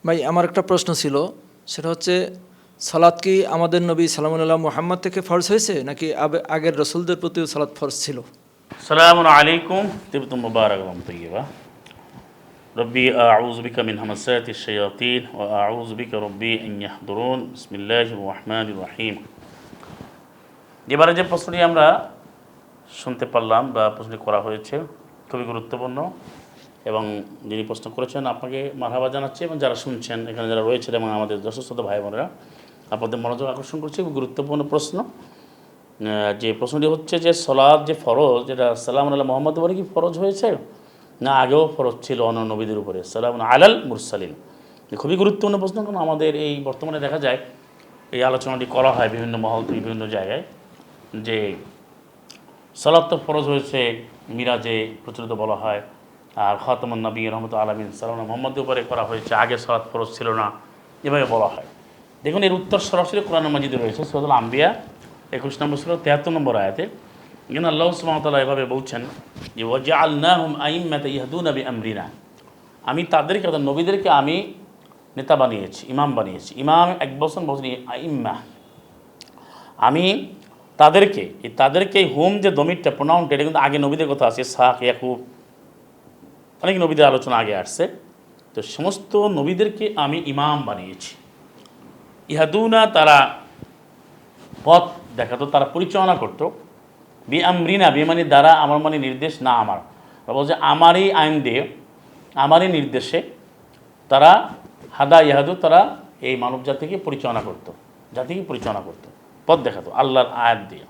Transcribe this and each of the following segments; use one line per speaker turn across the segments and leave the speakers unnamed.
ভাই আমার একটা প্রশ্ন ছিল, সেটা হচ্ছে সালাত কি আমাদের নবী সাল্লাল্লাহু মুহাম্মদ থেকে ফরজ হয়েছে নাকি আগের রসুলদের প্রতিও সালাত ফরজ ছিল?
আসসালামু আলাইকুম তিবতুম মুবারাকাম তাইয়্যিবা রব্বি আউযু বিকা মিন হামাসাতিশ শায়াতিন ওয়া আউযু বিকা রব্বি আন ইয়াহদুরুন বিসমিল্লাহির রহমানির রহিম। এবারে যে প্রশ্নটি আমরা শুনতে পারলাম বা প্রশ্নটি করা হয়েছে খুবই গুরুত্বপূর্ণ, এবং যিনি প্রশ্ন করেছেন আপনাকে মারহাবা জানাচ্ছি, এবং যারা শুনছেন এখানে যারা রয়েছেন এবং আমাদের যশস্বত ভাই বোনেরা, আপনাদের মনোযোগ আকর্ষণ করছে। খুব গুরুত্বপূর্ণ প্রশ্ন। যে প্রশ্নটি হচ্ছে যে সলাৎ যে ফরজ, যেটা সালাম আল্লাহ মোহাম্মদ উপরে কি ফরজ হয়েছে না আগেও ফরজ ছিল অন্য নবীদের উপরে? সালাম আলাল মুরসালিন। খুবই গুরুত্বপূর্ণ প্রশ্ন, কারণ আমাদের এই বর্তমানে দেখা যায় এই আলোচনাটি করা হয় বিভিন্ন মহল থেকে বিভিন্ন জায়গায়, যে সলাৎ তো ফরজ হয়েছে মিরাজে প্রচলিত বলা হয়, আর খাতামুন নবী রহমত আলামিন সালাম মোহাম্মদের উপরে করা হয়েছে, আগে সলাৎ ফরজ ছিল না, এভাবে বলা হয়। দেখুন এর উত্তর সরাসরি কোরআন মাজিদে রয়েছে, সূরাতুল আম্বিয়া 21 নম্বর সূরা 73 নম্বর আয়াতে। এখানে আল্লাহ সুবহানাহু ওয়া তাআলা এভাবে বলছেন যে ওয়াজআলনাহুম আইম্মাতান ইয়াহদুনা বিআমরিনা, আমি তাদেরকে অর্থাৎ নবীদেরকে আমি নেতা বানিয়েছি, ইমাম বানিয়েছি। ইমাম এক বছর বলছেন আইম্মা, আমি তাদেরকে হোম যে দমিরটা প্রোনাউনটা, এটা কিন্তু আগে নবীদের কথা আছে, ইসহাক ইয়াকুব অনেক নবীদের আলোচনা আগে আসছে। তো সমস্ত নবীদেরকে আমি ইমাম বানিয়েছি। ইহাদুনা তারা পথ দেখাতো, তারা পরিচালনা করতো। বি আমরিনা, বি মানে দ্বারা, আমার মানে নির্দেশ না আমার, বলছে আমারই আইন দিয়ে আমারই নির্দেশে তারা হাদা ইহাদু, তারা এই মানব জাতিকে পরিচালনা করতো, পথ দেখাতো আল্লাহর আয়াত দিয়ে,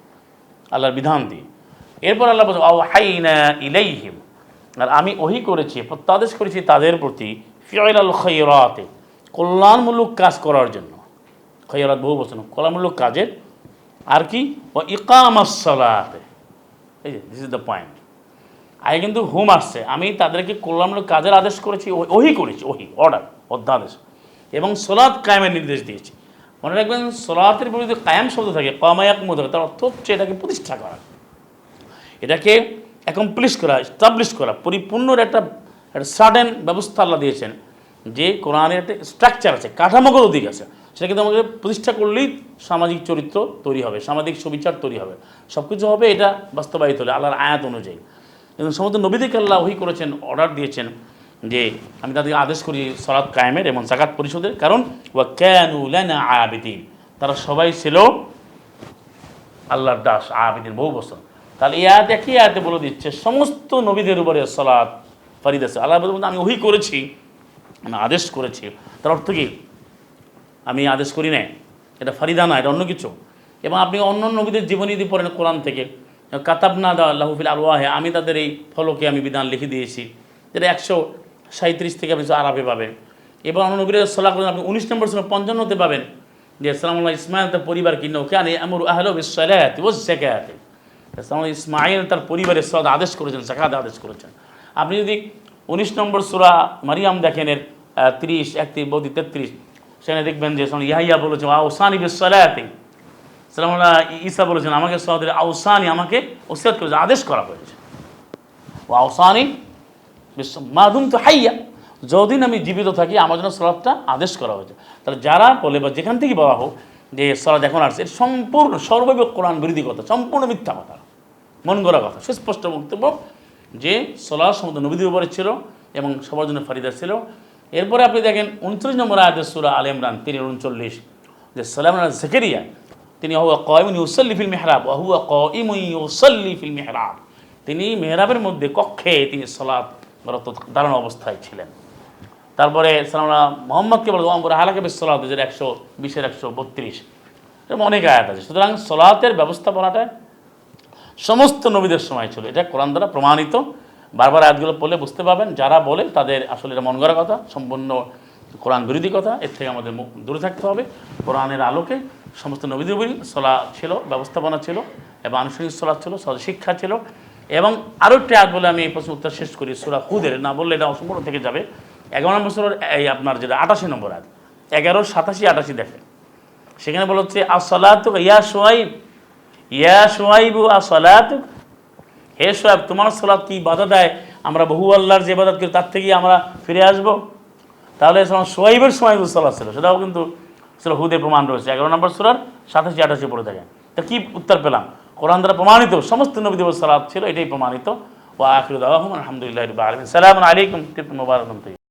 আল্লাহর বিধান দিয়ে। এরপর আল্লাহ বলছে আওহাইনা ইলাইহিম, আর আমি ওহী করেছি, প্রত্যাদেশ করেছি তাদের প্রতি, ফিআলাল খায়রাতে, কল্যাণমূলক কাজ করার জন্য। খায়রাত বহু বচন, কল্যাণমূলক কাজের। আর কি ও ইকামাস সালাতে, এই যে দিস ইজ দ্য পয়েন্ট। আগে কিন্তু হুম আসছে, আমি তাদেরকে কল্যাণমূলক কাজের আদেশ করেছি, ওহী করেছি, ওহী অর্ডার, অধ্যাদেশ, এবং সলাৎ কায়েমের নির্দেশ দিয়েছি। মনে রাখবেন সলাতের বিরুদ্ধে কায়েম শব্দ থাকে, কামায়াকুমু থাকে, তার অর্থ হচ্ছে এটাকে প্রতিষ্ঠা করা, এটাকে অ্যাকমপ্লিশ করা, এস্টাবলিশ করা, পরিপূর্ণর একটা সাডেন ব্যবস্থা আল্লাহ দিয়েছেন, যে কোরআনের একটা স্ট্রাকচার আছে, কাঠামোগত দিক আছে, সেটা কিন্তু আমাদের প্রতিষ্ঠা করলেই সামাজিক চরিত্র তৈরি হবে, সামাজিক সুবিচার তৈরি হবে, সব কিছু হবে, এটা বাস্তবায়িত হলে আল্লাহর আয়াত অনুযায়ী। এবং সমস্ত নবীদেরকে আল্লাহ ওহী করেছেন, অর্ডার দিয়েছেন যে আমি তাদেরকে আদেশ করি সালাত কায়েমের এবং যাকাত পরিশোধের, কারণ ওয়া কানু লানা আবিদিন, তারা সবাই ছিল আল্লাহর দাস, আবিদিন বহু বছর। তাহলে এই আয়াত একই আয়াতে বলে দিচ্ছে সমস্ত নবীদের উপরে সালাত ফরিদ আছে। আল্লাহ বলতে আমি ওহী করেছি, আমি আদেশ করেছি, তার অর্থ কি আমি আদেশ করি না, এটা ফরিদা না, এটা অন্য কিছু। এবং আপনি অন্য নবীদের জীবনী যদি পড়েন কোরআন থেকে, কাতাবনা দা আল্লাহু ফিল আলওয়াহে, আমি তাদের এই ফলকে আমি বিধান লিখে দিয়েছি, যেটা 137 থেকে আপনি আরবে পাবেন। এবং অন্য নবীদের সালাহ করেন আপনি 19 নম্বর সূরা 55-তে পাবেন, যে সালামুল্লাহ ইসমাইল তার পরিবার কি নৌকানে আমরু আহলাহু বিসসালাতি ওয়াজ যাকাতি, ইসমাইল তার পরিবারের সালাত আদেশ করেছেন, যাকাত আদেশ করেছেন। আপনি যদি 19 নম্বর সূরা মারিয়াম দেখেন, এর 30, 31, 32, 33, সেখানে দেখবেন যে ইয়াহিয়া বলেছেন আওসানি বিসসালাতি, সালামুল্লাহ ঈসা বলেছেন আমাকে সালাতের, আওসানি আমাকে ওসিয়ত করেছে, আদেশ করা হয়েছে। ও আওসানি মাদুম তো হাইয়া, যতদিন আমি জীবিত থাকি আমার জন্য সালাতটা আদেশ করা হয়েছে। তাহলে যারা বলে বা যেখান থেকে বলা হোক যে সালাত এখন আসছে, এর সম্পূর্ণ সর্বব্যাপক কোরআন বিরোধী কথা, সম্পূর্ণ মিথ্যা কথা, মন গড়া কথা, সুস্পষ্ট বক্তব্য যে সালাত সমস্ত নবীদের উপরে ছিল এবং সবার জন্য ফরিদা ছিল। এরপরে আপনি দেখেন 29 নম্বর আয়াতের সূরা আলে ইমরান 3:39, যে সালাম আলা জাকারিয়া, তিনি হুয়া কায়িমুন ইউসাল্লি ফিল মিহরাব ওয়া হুয়া কায়িমুন ইউসাল্লি ফিল মিহরাব, তিনি মেহরাবের মধ্যে কক্ষে তিনি সালাত দাঁড়ানো অবস্থায় ছিলেন। তারপরে সালামুল্লাহ মোহাম্মদকে বলে আমরা হালাকে বিস সালাত, যেটা 120-এর 132, এরকম অনেক আয়াত আছে। সুতরাং সালাতের ব্যবস্থাপনাটা সমস্ত নবীদের সময় ছিল, এটা কোরআন দ্বারা প্রমাণিত। বারবার আয়াতগুলো পড়লে বুঝতে পারবেন, যারা বলে তাদের আসলে এটা মন গড়া কথা, সম্পূর্ণ কোরআন বিরোধী কথা। এর থেকে আমাদের দূরে থাকতে হবে। কোরআনের আলোকে সমস্ত নবীদের উপরই সালাত ছিল, ব্যবস্থাপনা ছিল, এবং আনুষ্ঠানিক সালাত ছিল, শিক্ষা ছিল। এবং আরও একটি আয়াত বলে আমি এই প্রশ্ন উত্তর শেষ করি, সূরা হুদের, না বললে এটা অসম্পূর্ণ থেকে যাবে। 11 নম্বর সূরার এই আপনার যেটা 88 নম্বর আয়াত, 11, 87, 88 দেখেন, সেখানে বলা হচ্ছে আসসালাতু ইয়া শুআইব, ইয়া শুআইবু আসসালাতু, হে শুআইব তোমার সালাত কি বাধা দেয় আমরা বহু আল্লাহর যে ইবাদত করি তার থেকে আমরা ফিরে আসবো? তাহলে সোয়াইবের সময় সালাত ছিল, সেটাও কিন্তু সূরা হুদে প্রমাণ রয়েছে 11 নম্বর সূরার 87 88 পড়ে থাকেন। তা কি উত্তর পেলাম? কোরআন দ্বারা প্রমাণিত সমস্ত নবীদের সালাত ছিল, এটাই প্রমাণিত। ওয়া আখিরু দাওয়াহুম আলহামদুলিল্লাহি রাব্বিল আলামিন। সালামু আলাইকুম, তিবতুম মুবারাকাতুম।